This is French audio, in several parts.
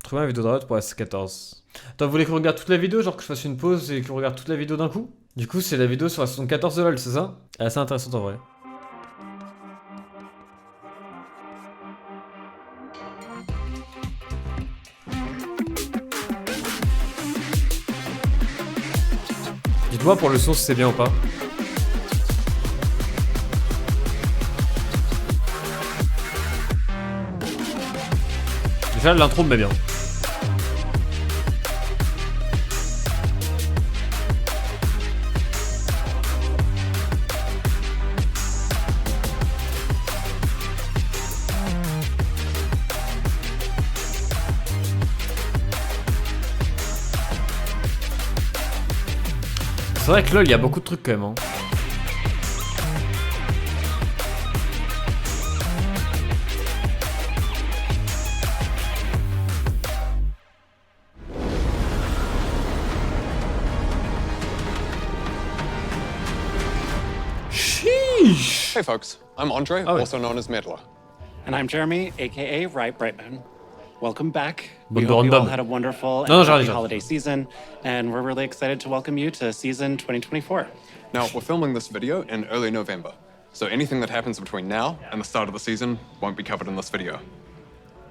Trouver une vidéo de RIOT pour S14. Attends, vous voulez qu'on regarde toute la vidéo, genre que je fasse une pause et qu'on regarde toute la vidéo d'un coup? Du coup, c'est la vidéo sur la saison 14 de LoL, c'est ça? Elle est assez intéressante en vrai. Dites-moi pour le son si c'est bien ou pas. Déjà l'intro me met bien. C'est vrai que LoL, il y a beaucoup de trucs quand même. Hein. Sheesh! Hey folks, I'm Andre, also known as Medler. And I'm Jeremy, aka Right Brightman. Welcome back. Bon, We hope you all had a wonderful and happy holiday season, and we're really excited to welcome you to season 2024. Now, we're filming this video in early November, so anything that happens between now and the start of the season won't be covered in this video.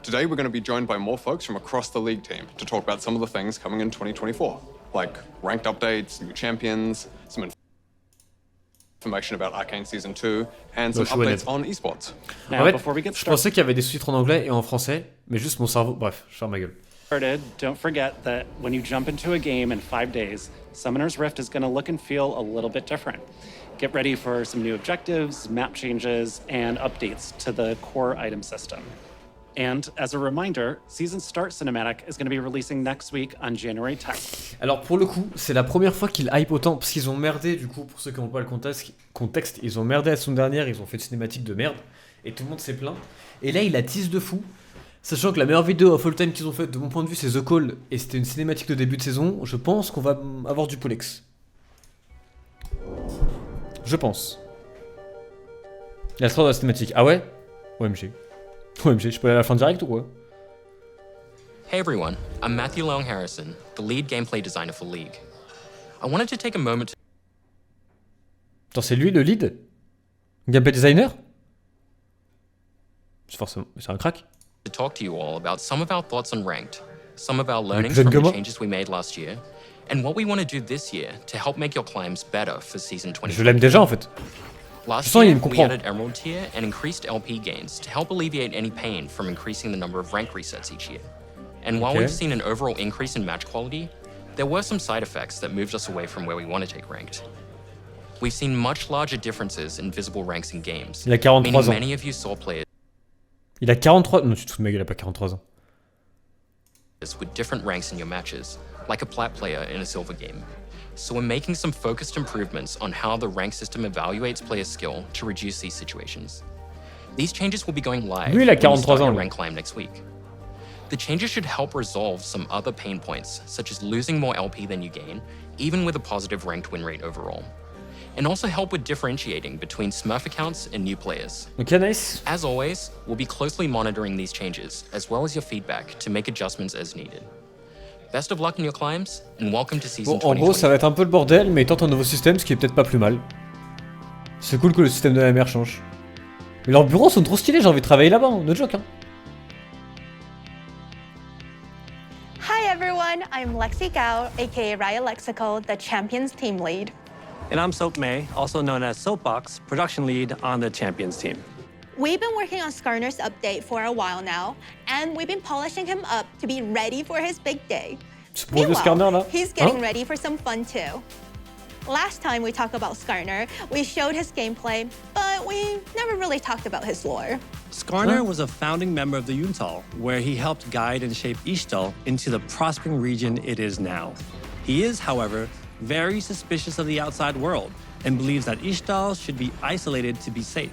Today, we're going to be joined by more folks from across the league team to talk about some of the things coming in 2024, like ranked updates, new champions, some information about Arcanes Season 2, and some updates on esports. Now, en fait, before we get je pensais started, qu'il y avait des sous-titres en anglais et en français, mais juste mon cerveau... Bref, je ferme ma gueule. don't forget that when you jump into a game in 5 days, Summoner's Rift is going to look and feel a little bit different. Get ready for some new objectives, map changes, and updates to the core item system. And as a reminder, Season Start Cinematic is going to be releasing next week on January 10th. Alors pour le coup, c'est la première fois qu'ils hype autant, parce qu'ils ont merdé du coup, pour ceux qui n'ont pas le contexte, ils ont merdé la saison dernière, ils ont fait une cinématique de merde, et tout le monde s'est plaint. Et là, il la tease de fou, sachant que la meilleure vidéo of all time qu'ils ont faite, de mon point de vue, c'est The Call, et c'était une cinématique de début de saison, je pense qu'on va avoir du Polex. Je pense. Il y a le 3 de la cinématique. Ah ouais? OMG. OMG, je peux aller à la fin direct ou quoi? Hey everyone, I'm Matthew Long Harrison, the lead gameplay designer for League. I wanted to take a moment to... Attends, c'est lui le lead? Gameplay designer? C'est forcément... c'est un crack? to talk to you all about some of our thoughts on ranked, some of our learnings from the changes we made last year, and what we want to do this year to help make your climbs better for season 20. Je l'aime déjà en fait. Last year, we added Emerald tier and increased LP gains to help alleviate any pain from increasing the number of rank resets each year. And while we've seen an overall increase in match quality, there were some side effects that moved us away from where we want to take ranked. We've seen much larger differences in visible ranks in games, Il a 43 meaning ans. many of you saw players Il a 43... Non, tu te fous de ma gueule, il a pas 43 ans. with different ranks in your matches, like a plat player in a silver game. So we're making some focused improvements on how the rank system evaluates players' skill to reduce these situations. These changes will be going live Lui, il a when we 43 start ans, your lui. rank climb next week. The changes should help resolve some other pain points, such as losing more LP than you gain, even with a positive ranked win rate overall. And also help with differentiating between Smurf accounts and new players. Ok, nice. As always, we'll be closely monitoring these changes, as well as your feedback, to make adjustments as needed. Best of luck in your climbs, and welcome to season 20. Bon, en gros, ça va être un peu le bordel, mais ils tentent un nouveau système, ce qui est peut-être pas plus mal. C'est cool que le système de la mer change. Mais leurs bureaux sont trop stylés, j'ai envie de travailler là-bas, hein. No joke, hein. Hi everyone, I'm Lexi Gao, aka Riot Lexical, the Champions team lead. And I'm Soap May, also known as Soapbox, production lead on the Champions team. We've been working on Skarner's update for a while now, and we've been polishing him up to be ready for his big day. C'est pour le Skarner là? He's getting ready for some fun too. Last time we talked about Skarner, we showed his gameplay, but we never really talked about his lore. Skarner was a founding member of the Yuntal, where he helped guide and shape Ishtal into the prospering region it is now. He is, however, very suspicious of the outside world and believes that Ishtal should be isolated to be safe.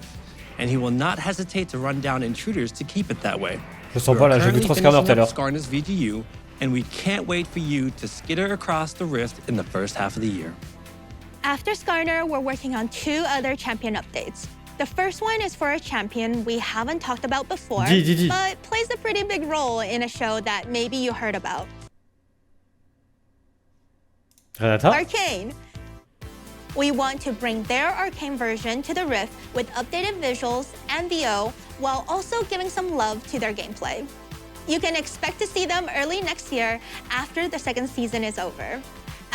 And he will not hesitate to run down intruders to keep it that way. Je sens pas là, j'ai vu trop Skarner tout à l'heure. Skarner's VGU, and we can't wait for you to skitter across the rift in the first half of the year. After Skarner, we're working on 2 other champion updates. The first one is for a champion we haven't talked about before, Dis. but plays a pretty big role in a show that maybe you heard about. Renata? Arcane. We want to bring their Arcane version to the Rift with updated visuals and VO, while also giving some love to their gameplay. You can expect to see them early next year after the second season is over.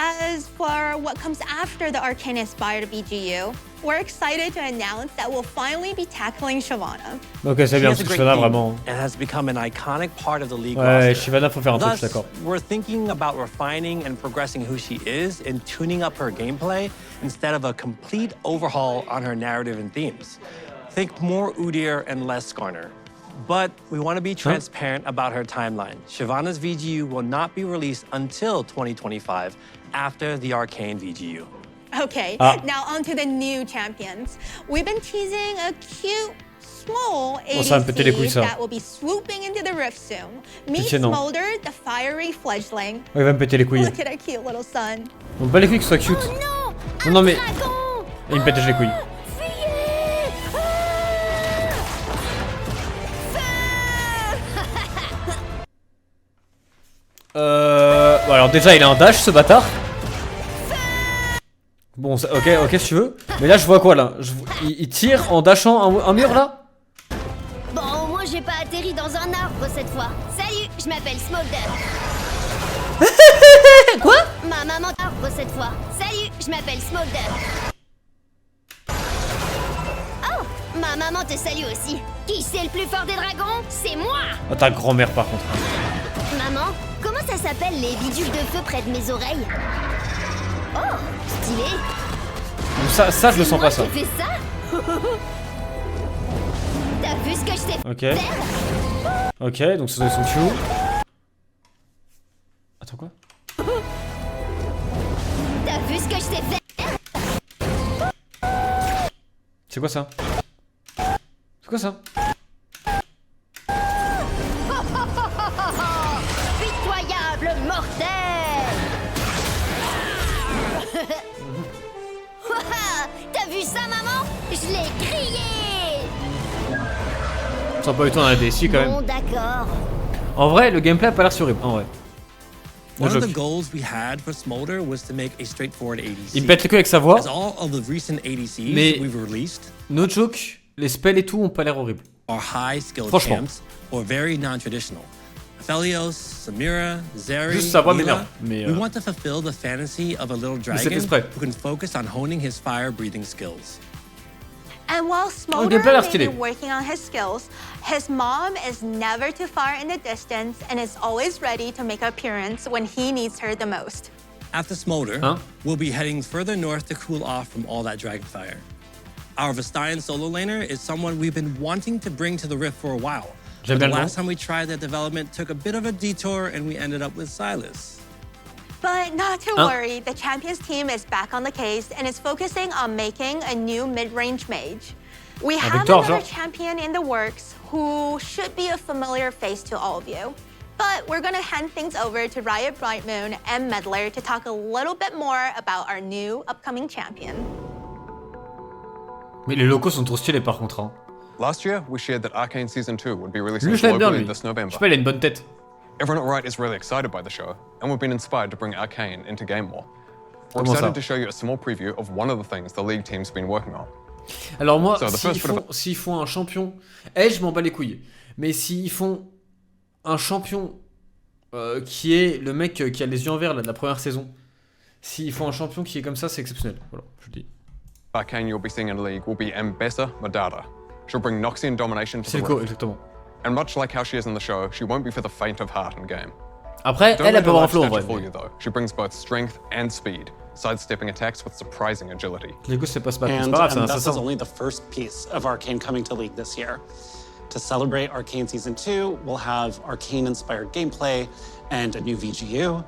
As for what comes after the Arcane-inspired VGU, we're excited to announce that we'll finally be tackling Shyvana. Ok, c'est bien, parce que Shyvana, vraiment... and has become an iconic part of the league Ouais, roster. Shyvana, faut faire un truc, je suis Thus, d'accord. we're thinking about refining and progressing who she is and tuning up her gameplay instead of a complete overhaul on her narrative and themes. Think more Udyr and less Skarner. But we want to be transparent about her timeline. Shyvana's VGU will not be released until 2025 after the Arcane VGU. Okay, now on to the new champions. We've been teasing a cute, small ADC that will be swooping into the Rift soon. Meet Smolder, the fiery fledgling. Oh, il va me péter les couilles. Look at our cute little son. On bat les couilles que ce soit cute. Oh non, non mais... Il me pète les couilles. Bon, alors déjà il a un dash ce bâtard. Bon, ok si tu veux. Mais là je vois quoi là? Il tire en dashant un mur là? Bon, au moins j'ai pas atterri dans un arbre cette fois. Salut, je m'appelle Smolder. Quoi? Ma maman arbre cette fois. Salut, je m'appelle Smolder. Oh, ma maman te salue aussi. Qui c'est le plus fort des dragons? C'est moi. Oh, ta grand-mère par contre. Maman, comment ça s'appelle les bidules de feu près de mes oreilles? Oh, stylé. Ça je le sens pas ça. J'ai fait ça. T'as vu ce que je t'ai fait? Ok, donc ça doit être son Q. Attends quoi? T'as vu ce que je t'ai fait? C'est quoi ça? C'est quoi ça? Pitoyable mortel. T'as vu ça, maman? Je l'ai crié. Ça pas eu temps dans la DSI quand même. Bon, d'accord. En vrai, le gameplay a pas l'air si horrible. En vrai. One of the goals we had for Smolder was to make a straightforward ADC. Il me pète les couilles avec sa voix. As all of the recent ADCs Mais we've released, no joke, les spells et tout ont pas l'air horribles. are high skill Franchement. champs or very non-traditional. Aphelios, Samira, Zeri, Juste sa voix Mila, m'énerve. Mais we want to fulfill the fantasy of a little c'est dragon exprès. who can focus on honing his fire-breathing skills. And while Smolder gameplay a l'air may stylé. be working on his skills, his mom is never too far in the distance and is always ready to make an appearance when he needs her the most. After Smolder, we'll be heading further north to cool off from all that dragon fire. Our Vestayan solo laner is someone we've been wanting to bring to the Rift for a while. But the last time we tried that development took a bit of a detour and we ended up with Silas. But not to worry, the Champions team is back on the case and is focusing on making a new mid-range mage. We have another champion in the works who should be a familiar face to all of you. But we're gonna hand things over to Riot Brightmoon and Meddler to talk a little bit more about our new upcoming champion. Mais les locaux sont trop stylés par contre. Hein. Last year, we shared that Arcane Season 2 would be releasing Lui, je l'aime bien, globally lui. this Je November. sais pas, il a une bonne tête. Everyone at Riot is really excited by the show, and we've been inspired to bring Arcane into game more. We're Comment excited ça? to show you a small preview of one of the things the League team's been working on. Alors moi, So, the first s'ils font un champion... je m'en bats les couilles. Mais s'ils font un champion qui est le mec qui a les yeux en vert là, de la première saison, s'ils font un champion qui est comme ça, c'est exceptionnel. Voilà, je le dis. Arcane you'll be seeing in League will be Mbessa Madara. She'll bring Noxian domination to C'est the le co, Rift. exactement. And much like how she is in the show, she won't be for the faint of heart in game. Après, Don't elle let peut her avoir un large flow en stature vrai. fool you though. She brings both strength and speed, sidestepping attacks with surprising agility. Du coup, c'est pas grave, c'est un This is assassin. only the first piece of Arcane coming to League this year. To celebrate Arcane Season 2, we'll have Arcane-inspired gameplay and a new VGU.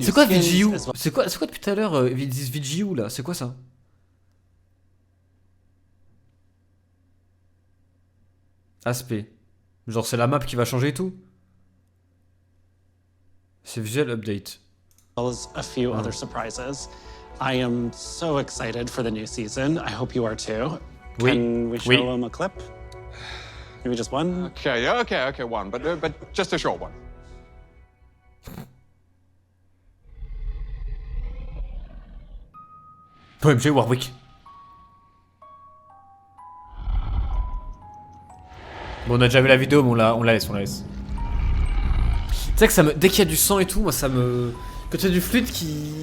C'est quoi VGU? C'est quoi depuis tout à l'heure ils disent VGU là? C'est quoi ça? Aspect. Genre c'est la map qui va changer et tout? C'est visual update. As well as a few other surprises. I am so excited for the new season. I hope you are too. Can we show him a clip? Maybe just one? Okay, one, but just a short one. OMG Warwick. Bon, on a déjà vu la vidéo, mais on la laisse. Tu sais que ça me... Dès qu'il y a du sang et tout, moi ça me... Quand il y a du fluide qui...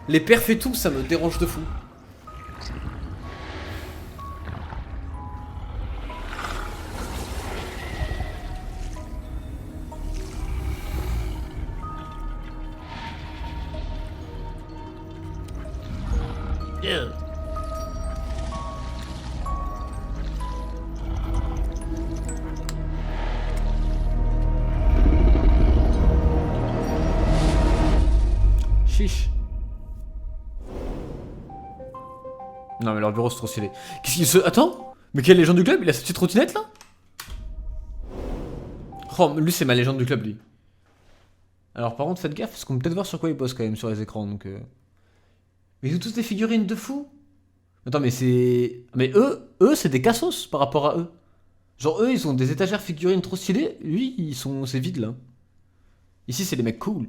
Les perfs et tout, ça me dérange de fou. Yeah. Chiche. Non mais leur bureau c'est trop stylé. Qu'est-ce qu'il se... Attends. Mais quelle légende du club? Il a sa petite trottinette là? Oh, lui c'est ma légende du club lui. Alors par contre faites gaffe parce qu'on peut peut-être voir sur quoi il bosse quand même sur les écrans donc... Mais ils ont tous des figurines de fous. Attends mais c'est... Mais eux c'est des cassos par rapport à eux. Genre eux ils ont des étagères figurines trop stylées. Lui ils sont... c'est vide là. Ici c'est les mecs cool.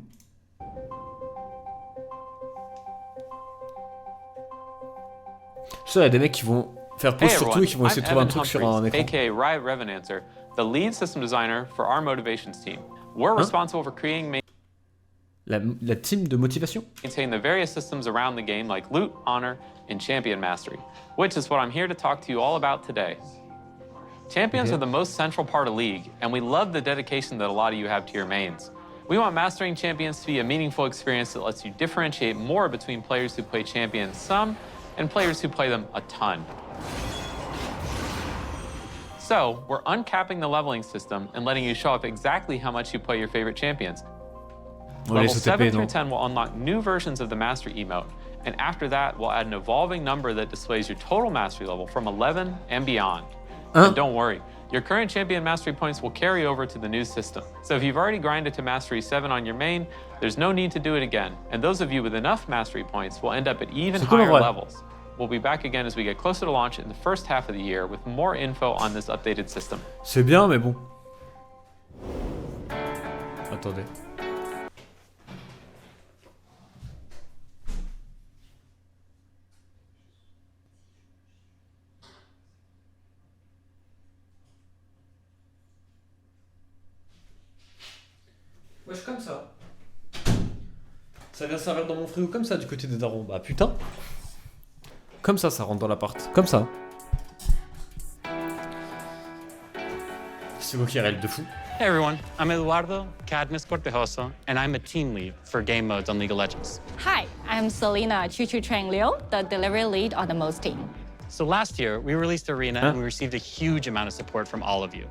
Je sais il y a des mecs qui vont faire pause sur tout et qui vont essayer de trouver un truc sur un écran. aka RIOT Revenancer, the lead system designer for our motivations team. We're responsible for creating la team de motivation. Maintain the various systems around the game like loot, honor, and champion mastery, which is what I'm here to talk to you all about today. Champions are the most central part of League, and we love the dedication that a lot of you have to your mains. We want mastering champions to be a meaningful experience that lets you differentiate more between players who play champions some and players who play them a ton. So, we're uncapping the leveling system and letting you show up exactly how much you play your favorite champions. Level 7 through 10 will unlock new versions of the Mastery emote, and after that, we'll add an evolving number that displays your total Mastery level from 11 and beyond. And don't worry, your current champion Mastery points will carry over to the new system. So if you've already grinded to Mastery 7 on your main, there's no need to do it again. And those of you with enough Mastery points will end up at even higher levels. We'll be back again as we get closer to launch in the first half of the year with more info on this updated system. C'est bien, mais bon. Attendez. Wesh, comme ça. Ça vient servir dans mon frigo comme ça du côté des darons. Bah putain. Comme ça rentre dans l'appart. Comme ça. C'est qui RL de fou. Hey everyone, I'm Eduardo Cadmus Cortejoso, and I'm a team lead for game modes on League of Legends. Hi, I'm Selena Chuchu-Tranglio, the delivery lead on the modes team. So last year, we released Arena and we received a huge amount of support from all of you.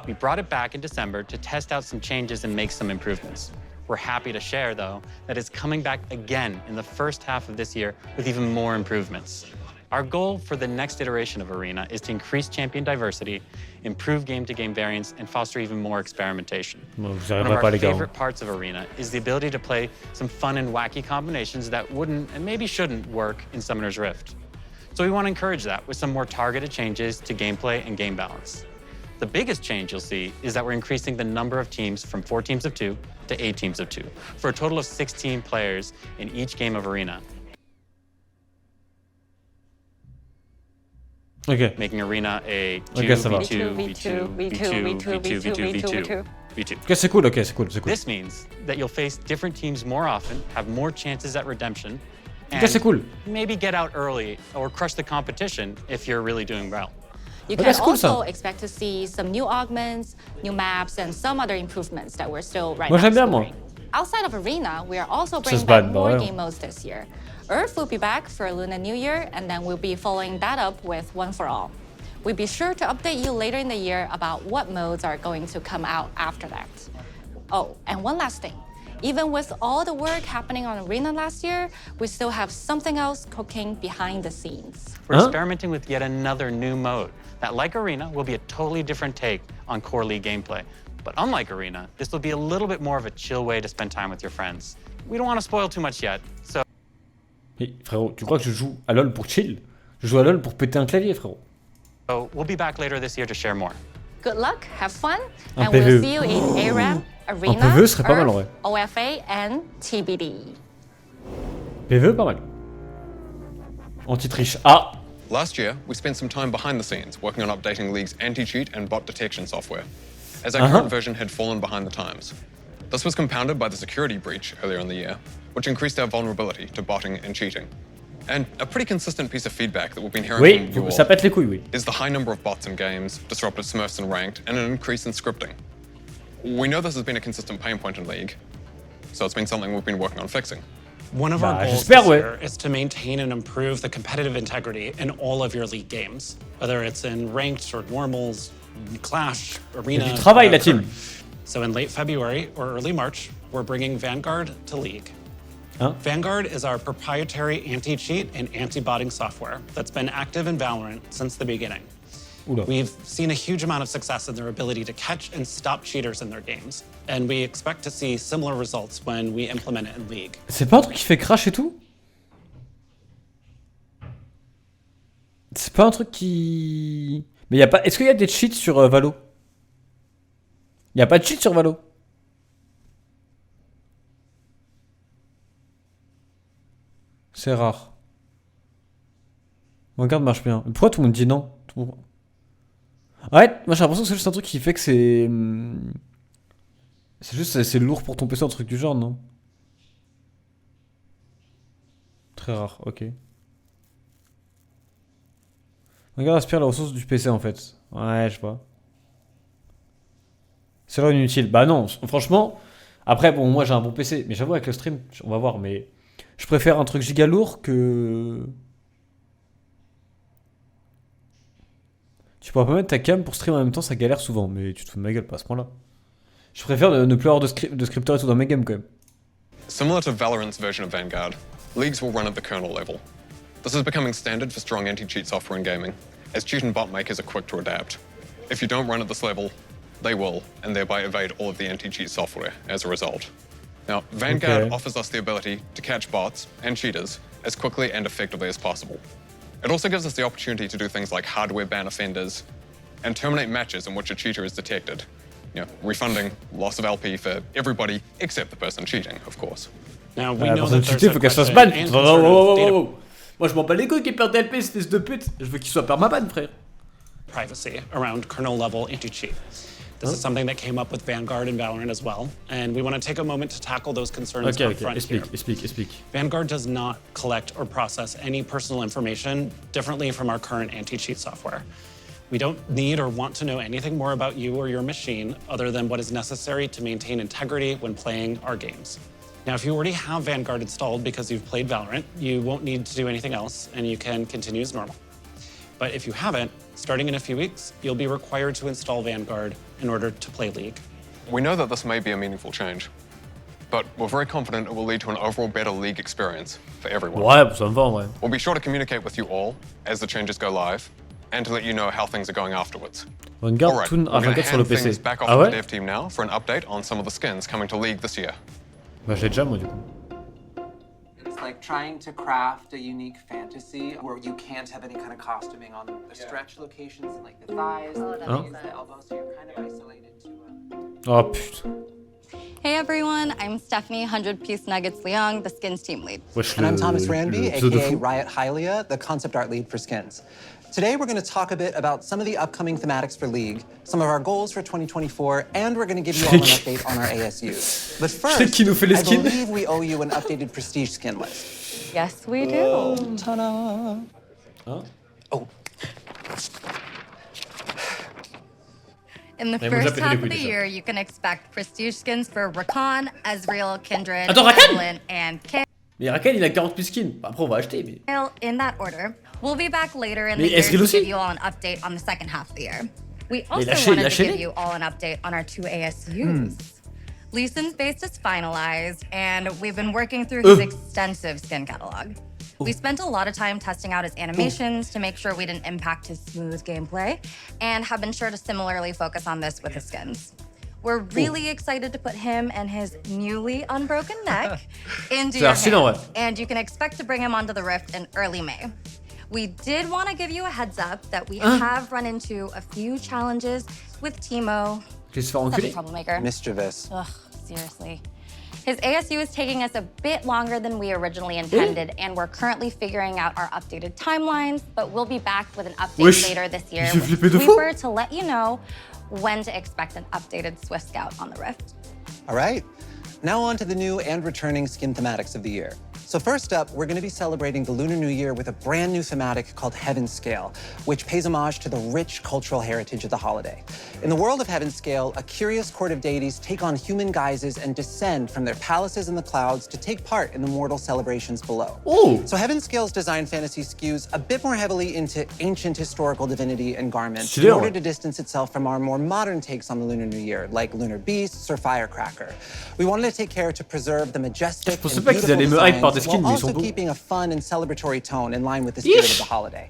We brought it back in December to test out some changes and make some improvements. We're happy to share, though, that it's coming back again in the first half of this year with even more improvements. Our goal for the next iteration of Arena is to increase champion diversity, improve game-to-game variance, and foster even more experimentation. One of our favorite parts of Arena is the ability to play some fun and wacky combinations that wouldn't and maybe shouldn't work in Summoner's Rift. So we want to encourage that with some more targeted changes to gameplay and game balance. The biggest change you'll see is that we're increasing the number of teams from 4 teams of 2 to 8 teams of 2, for a total of 16 players in each game of Arena. Ok. Making Arena a 2, Ok, ça va. V2, V2, V2, V2, V2, V2, V2. Ok, c'est cool, c'est cool. This means that you'll face different teams more often, have more chances at redemption, Ok, c'est cool. maybe get out early or crush the competition if you're really doing well. You can also expect to see some new augments, new maps, and some other improvements that we're still right now exploring. Outside of Arena, we are also bringing back more game modes this year. Earth will be back for Lunar New Year, and then we'll be following that up with One for All. We'll be sure to update you later in the year about what modes are going to come out after that. Oh, and one last thing. Even with all the work happening on Arena last year, we still have something else cooking behind the scenes. We're experimenting with yet another new mode that, like Arena, will be a totally different take on core League gameplay. But unlike Arena, this will be a little bit more of a chill way to spend time with your friends. We don't want to spoil too much yet, so... Hey, frérot, tu crois que je joue à LoL pour chill? Je joue à LoL pour péter un clavier, frérot. So we'll be back later this year to share more. Good luck, have fun, Un and we'll PvE. see you in ARAM, Arena, PvE serait pas mal, en vrai. OFA, and TBD. PvE, pas mal. Anti-triche. Ah! Last year, we spent some time behind the scenes working on updating League's anti-cheat and bot detection software, as our current version had fallen behind the times. This was compounded by the security breach earlier in the year, which increased our vulnerability to botting and cheating. And a pretty consistent piece of feedback that we've been hearing from you all ça pète les couilles, oui. is the high number of bots in games, disrupted smurfs in ranked, and an increase in scripting. We know this has been a consistent pain point in League, so it's been something we've been working on fixing. One of our goals this year is to maintain and improve the competitive integrity in all of your League games, whether it's in ranked or normals, Clash, Arena. Du travail, la team. So in late February or early March, we're bringing Vanguard to League. Huh? Vanguard is our proprietary anti-cheat and anti-botting software that's been active in Valorant since the beginning. Oula. We've seen a huge amount of success in their ability to catch and stop cheaters in their games, and we expect to see similar results when we implement it in League. C'est pas un truc qui fait crash et tout? C'est pas un truc qui... Mais y a pas... Est-ce qu'il y a des cheats sur Valo? Y a pas de cheat sur Valo? C'est rare. Regarde, marche bien. Pourquoi tout le monde dit non? Ouais, moi j'ai l'impression que c'est juste un truc qui fait que c'est... C'est juste, c'est lourd pour ton PC, un truc du genre, non? Très rare, ok. Regarde, aspire la ressource du PC en fait. Ouais, je vois. C'est vrai inutile. Bah non, franchement... Après, bon, moi j'ai un bon PC, mais j'avoue avec le stream, on va voir, mais... Je préfère un truc giga lourd que... Tu pourras pas mettre ta cam pour stream en même temps, ça galère souvent, mais tu te fous de ma gueule, pas à ce point-là. Je préfère ne plus avoir de scripteur et tout dans mes games quand même. Similar to Valorant's version of Vanguard, Leagues will run at the kernel level. This is becoming standard for strong anti-cheat software in gaming, as cheat and bot makers are quick to adapt. If you don't run at this level, they will, and thereby evade all of the anti-cheat software as a result. Now, Vanguard offers us the ability to catch bots and cheaters as quickly and effectively as possible. It also gives us the opportunity to do things like hardware ban offenders and terminate matches in which a cheater is detected. You know, refunding loss of LP for everybody except the person cheating, of course. Now, we know that cheater, faut qu'elle soit ban. Moi, je m'en bats les couilles qu'il perde LP, espèce de pute. Je veux qu'il soit permaban, frère. Privacy around kernel level anti-cheat. This is something that came up with Vanguard and Valorant as well, and we want to take a moment to tackle those concerns up front here. Explique. Vanguard does not collect or process any personal information differently from our current anti-cheat software. We don't need or want to know anything more about you or your machine other than what is necessary to maintain integrity when playing our games. Now, if you already have Vanguard installed because you've played Valorant, you won't need to do anything else, and you can continue as normal. But if you haven't, starting in a few weeks, you'll be required to install Vanguard in order to play League. We know that this may be a meaningful change, but we're very confident it will lead to an overall better League experience for everyone. Ouais, ça me va, ouais. We'll be sure to communicate with you all as the changes go live, and to let you know how things are going afterwards. Regarde, All right, tout we're going to sur le hand things PC. back off Ah to ouais? the dev team now for an update on some of the skins coming to League this year. Bah, j'ai déjà, moi, du coup. It's like trying to craft a unique fantasy where you can't have any kind of costuming on the stretch locations and like the thighs, the elbows, so you're kind of isolated to... Oh, putain. Hey everyone, I'm Stephanie 100-Piece Nuggets Leong, the skins team lead. And I'm Thomas Ranby, aka Riot Hylia, the concept art lead for skins. Today we're going to talk a bit about some of the upcoming thematics for League, some of our goals for 2024, and we're going to give you all an update on our ASUs. But first, I believe we owe you an updated Prestige skin list. Yes, we do. Ta-da! Huh? Oh. In the first half of the year, you can expect Prestige skins for Rakan, Ezreal, Kindred, Rakan and Kayle. Mais Arcanes, il a 40 000 skins. Après, on va acheter, mais... In that order. We'll be back later in the year to give you all an update on the second half of the year. We also wanted to give you all an update on our 2 ASUs. Lee Sin's base is finalized, and we've been working through his extensive skin catalog. We spent a lot of time testing out his animations to make sure we didn't impact his smooth gameplay, and have been sure to similarly focus on this with his skins. We're really excited to put him and his newly unbroken neck into your hands, and you can expect to bring him onto the Rift in early May. We did want to give you a heads up that we have run into a few challenges with Timo. Such a troublemaker. Mischievous. Ugh, seriously. His ASU is taking us a bit longer than we originally intended, and we're currently figuring out our updated timelines, but we'll be back with an update later this year with Sweeper to let you know when to expect an updated Swift Scout on the Rift. All right, now on to the new and returning skin thematics of the year. So first up, we're going to be celebrating the Lunar New Year with a brand new thematic called Heaven's Scale, which pays homage to the rich cultural heritage of the holiday. In the world of Heaven's Scale, a curious court of deities take on human guises and descend from their palaces in the clouds to take part in the mortal celebrations below. Ooh. So Heaven's Scale's design fantasy skews a bit more heavily into ancient historical divinity and garments in order to distance itself from our more modern takes on the Lunar New Year, like lunar beasts or firecracker. We wanted to take care to preserve the majestic and beautiful designs while also keeping a fun and celebratory tone in line with the spirit of the holiday.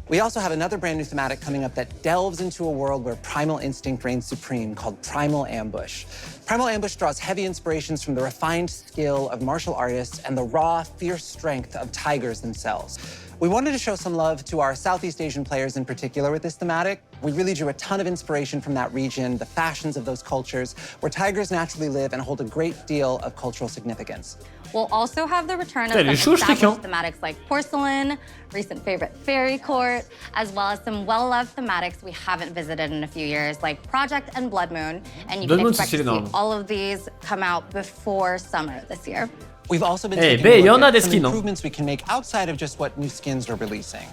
We also have another brand new thematic coming up that delves into a world where primal instinct reigns supreme, called Primal Ambush. Primal Ambush draws heavy inspirations from the refined skill of martial artists and the raw, fierce strength of tigers themselves. We wanted to show some love to our Southeast Asian players in particular with this thematic. We really drew a ton of inspiration from that region, the fashions of those cultures, where tigers naturally live and hold a great deal of cultural significance. We'll also have the return of some established thematics like porcelain, recent favorite fairy court, as well as some well-loved thematics we haven't visited in a few years, like Project and Blood Moon. And you can expect to see all of these come out before summer this year. We've also been taking a look at some improvements we can make outside of just what new skins we're releasing.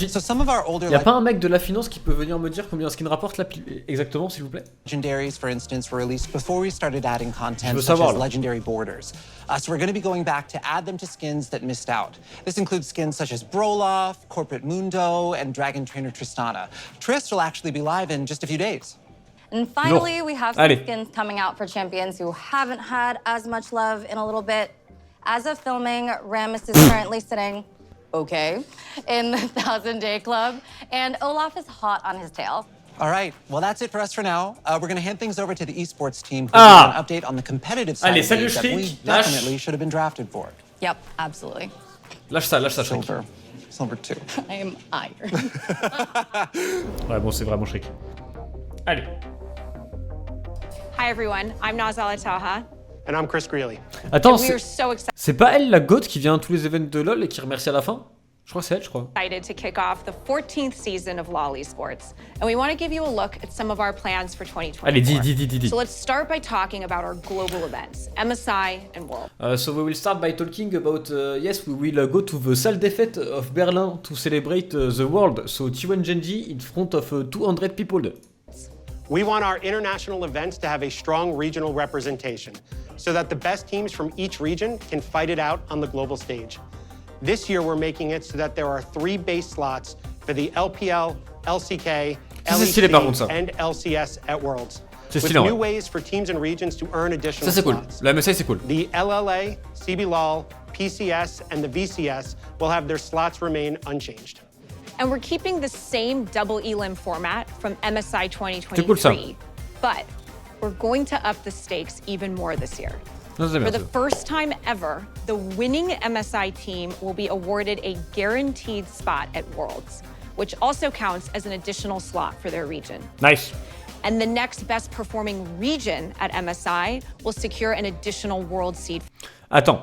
So some of our older y a pas un mec de la finance qui peut venir me dire combien un skin rapporte là exactement, s'il vous plaît? Legendaries, for instance, were released before we started adding content such as legendary borders. So we're going to be going back to add them to skins that missed out. This includes skins such as Broloff, Corporate Mundo, and Dragon Trainer Tristana. Trist will actually be live in just a few days. And finally, we have some skins coming out for champions who haven't had as much love in a little bit. As of filming, Rammus is currently sitting, in the 1000-Day Club, and Olaf is hot on his tail. All right, well, that's it for us for now. We're going to hand things over to the esports team who will give an update on the competitive side of things that we definitely should have been drafted for. Yep, absolutely. Lâche ça, Silver 2. I am iron. Ouais, bon, c'est vraiment Shriek. Allez. Hi everyone, I'm Nazala Taha. And I'm Chris Greeley. Attends, c'est pas elle la goth qui vient à tous les événements de LoL et qui remercie à la fin? Je crois que c'est elle, je crois. Excited to kick off the 14th season of LoL Esports, and we want to give you a look at some of our plans for 2024. Allez, dis. So let's start by talking about our global events, MSI and World. So we will start by talking about, yes, we will go to the Salle des Fêtes of Berlin to celebrate the World. So T1 Genji in front of 200 people. We want our international events to have a strong regional representation so that the best teams from each region can fight it out on the global stage. This year, we're making it so that there are 3 base slots for the LPL, LCK, LEC, and LCS at Worlds. With new ways for teams and regions to earn additional slots. La MSI, c'est cool. The LLA, CBLOL, PCS, and the VCS will have their slots remain unchanged. And we're keeping the same double elim format from MSI 2023, but we're going to up the stakes even more this year. For the first time ever, the winning MSI team will be awarded a guaranteed spot at Worlds, which also counts as an additional slot for their region. Nice. And the next best performing region at MSI will secure an additional World seed. Attends.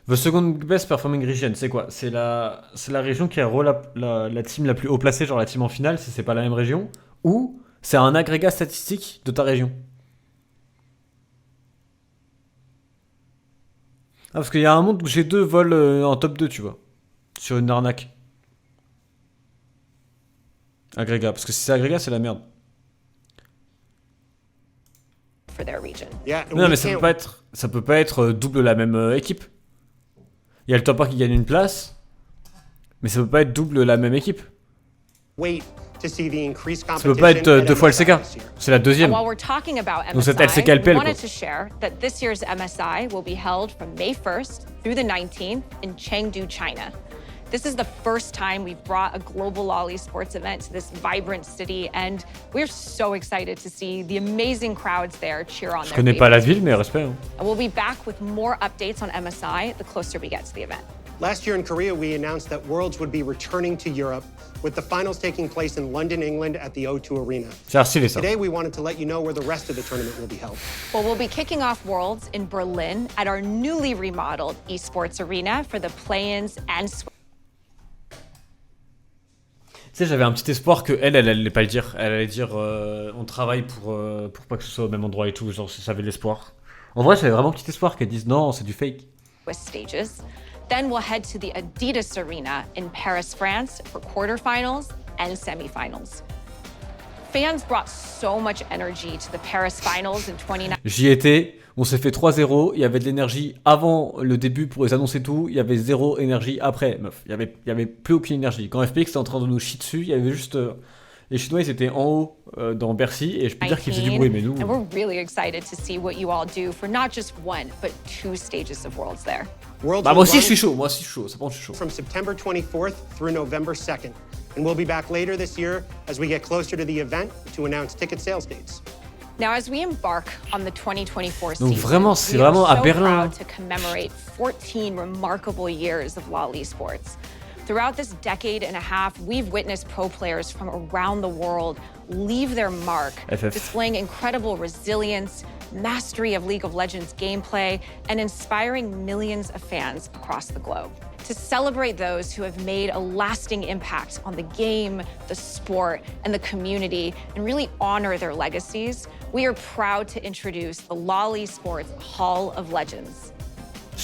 The second best performing region, c'est quoi? C'est la région qui a la team la plus haut placée, genre la team en finale, si c'est pas la même région, ou c'est un agrégat statistique de ta région? Ah, parce qu'il y a un monde où j'ai 2 vols en top 2, tu vois, sur une arnaque. Agrégat, parce que si c'est agrégat, c'est la merde. Non, mais ça peut pas être double la même équipe. Il y a le top 1 qui gagne une place, mais ça peut pas être double la même équipe. Ça peut pas être 2 fois le CK. C'est la deuxième. Donc cette LCK elle pèle, quoi. To share that this year's MSI will be held from May 1st through the 19th in Chengdu, China. This is the first time we've brought a global LoL esports event to this vibrant city, and we're so excited to see the amazing crowds there cheer on their favorites. Je connais pas la ville, mais respect. And we'll be back with more updates on MSI the closer we get to the event. Last year in Korea, we announced that Worlds would be returning to Europe, with the finals taking place in London, England at the O2 Arena. Today, we wanted to let you know where the rest of the tournament will be held. Well, we'll be kicking off Worlds in Berlin at our newly remodeled esports arena for the play-ins and... Tu sais, j'avais un petit espoir que elle allait pas le dire. Elle allait dire on travaille pour pas que ce soit au même endroit et tout. Genre, j'avais l'espoir. En vrai, j'avais vraiment un petit espoir qu'elle dise non, c'est du fake. Stages. Then we'll head to the Adidas Arena in Paris, France for quarterfinals and semifinals. Fans brought so much energy to the Paris finals in 2019. J'y étais, on s'est fait 3-0, il y avait de l'énergie avant le début pour les annoncer tout, il y avait zéro énergie après, meuf. Il y avait plus aucune énergie. Quand FPX était en train de nous chier dessus, il y avait juste... les Chinois, ils étaient en haut dans Bercy et je peux dire qu'ils faisaient du bruit, mais nous... And we're really excited to see what you all do for not just one, but 2 stages of Worlds there. Bah moi aussi je suis chaud, ça prend, je suis chaud. From September 24th through November 2nd. And we'll be back later this year as we get closer to the event to announce ticket sales dates. Now, as we embark on the 2024 Donc season, vraiment, c'est vraiment à Berlin. To commemorate 14 remarkable years of LoL esports. Throughout this decade and a half, we've witnessed pro players from around the world leave their mark, displaying incredible resilience, mastery of League of Legends gameplay, and inspiring millions of fans across the globe. To celebrate those who have made a lasting impact on the game, the sport, and the community, and really honor their legacies, we are proud to introduce the LoL Esports Hall of Legends.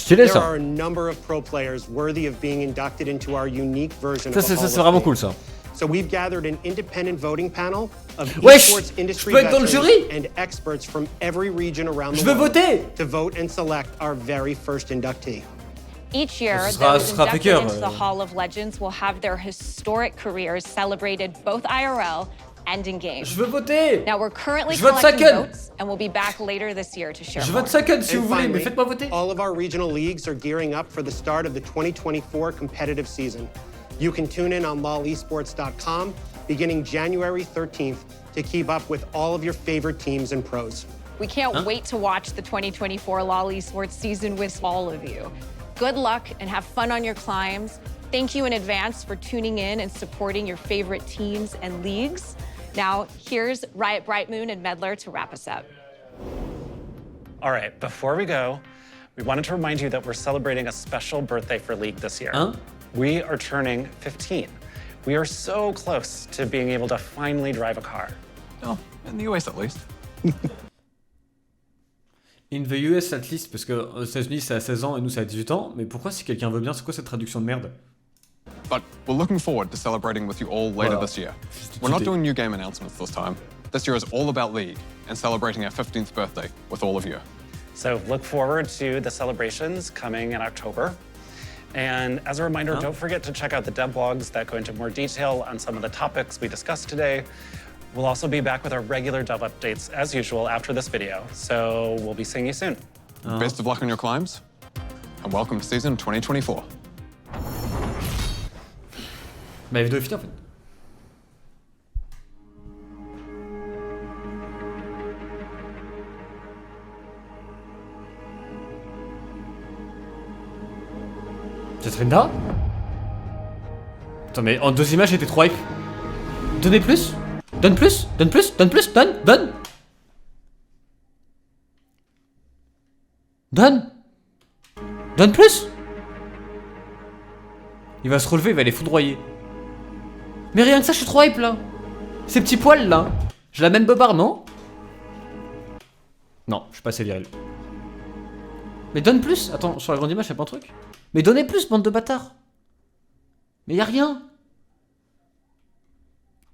There are a number of pro players worthy of being inducted into our unique version of the Hall of C'est vraiment cool ça. So we've gathered an independent voting panel of esports industry veterans and experts from every region around the world to vote and select our very first inductee. Each year, those inducted into the Hall of Legends will have their historic careers celebrated both IRL and in game. Je veux voter. Now we're currently collecting votes, and we'll be back later this year to share more. Je vote second si vous voulez, mais faites-moi voter. All of our regional leagues are gearing up for the start of the 2024 competitive season. You can tune in on lolesports.com beginning January 13th to keep up with all of your favorite teams and pros. We can't wait to watch the 2024 LoL Esports season with all of you. Good luck and have fun on your climbs. Thank you in advance for tuning in and supporting your favorite teams and leagues. Now, here's Riot Brightmoon and Medler to wrap us up. All right, before we go, we wanted to remind you that we're celebrating a special birthday for League this year. We are turning 15. We are so close to being able to finally drive a car. Oh, in the US at least. In the US at least, parce que aux États-Unis c'est à 16 ans et nous c'est à 18 ans, mais pourquoi si quelqu'un veut bien, c'est quoi cette traduction de merde? But we're looking forward to celebrating with you all later this year. We're not doing new game announcements this time. This year is all about League and celebrating our 15th birthday with all of you. So look forward to the celebrations coming in October. And as a reminder, don't forget to check out the dev blogs that go into more detail on some of the topics we discussed today. We'll also be back with our regular dev updates as usual after this video. So we'll be seeing you soon. Best of luck on your climbs, and welcome to season 2024. Bah, la vidéo est finie en fait. C'est Trinda? Attends, mais en 2 images, j'étais trop hype. Donnez plus? Donne plus? Donne plus? Donne plus? Donne? Donne? Donne? Donne plus? Il va se relever, il va les foudroyer. Mais rien que ça, je suis trop hype là. Ces petits poils là. J'ai la même bobard, non? Non, je suis pas assez viril. Mais donne plus. Attends, sur la grande image, y'a pas un truc? Mais donnez plus, bande de bâtards. Mais y'a rien.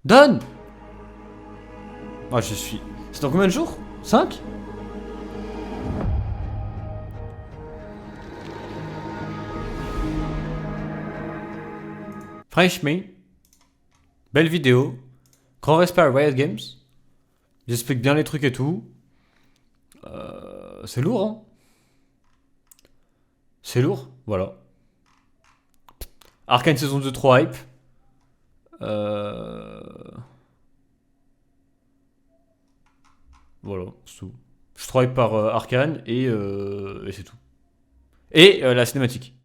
Donne. Moi, je suis... C'est dans combien de jours? 5? Franchement, belle vidéo. Grand respect à Riot Games. J'explique bien les trucs et tout. C'est lourd, hein. C'est lourd, voilà. Arcanes saison 2 trop hype. Voilà, c'est tout. Je suis trop hype par Arcane et c'est tout. Et la cinématique.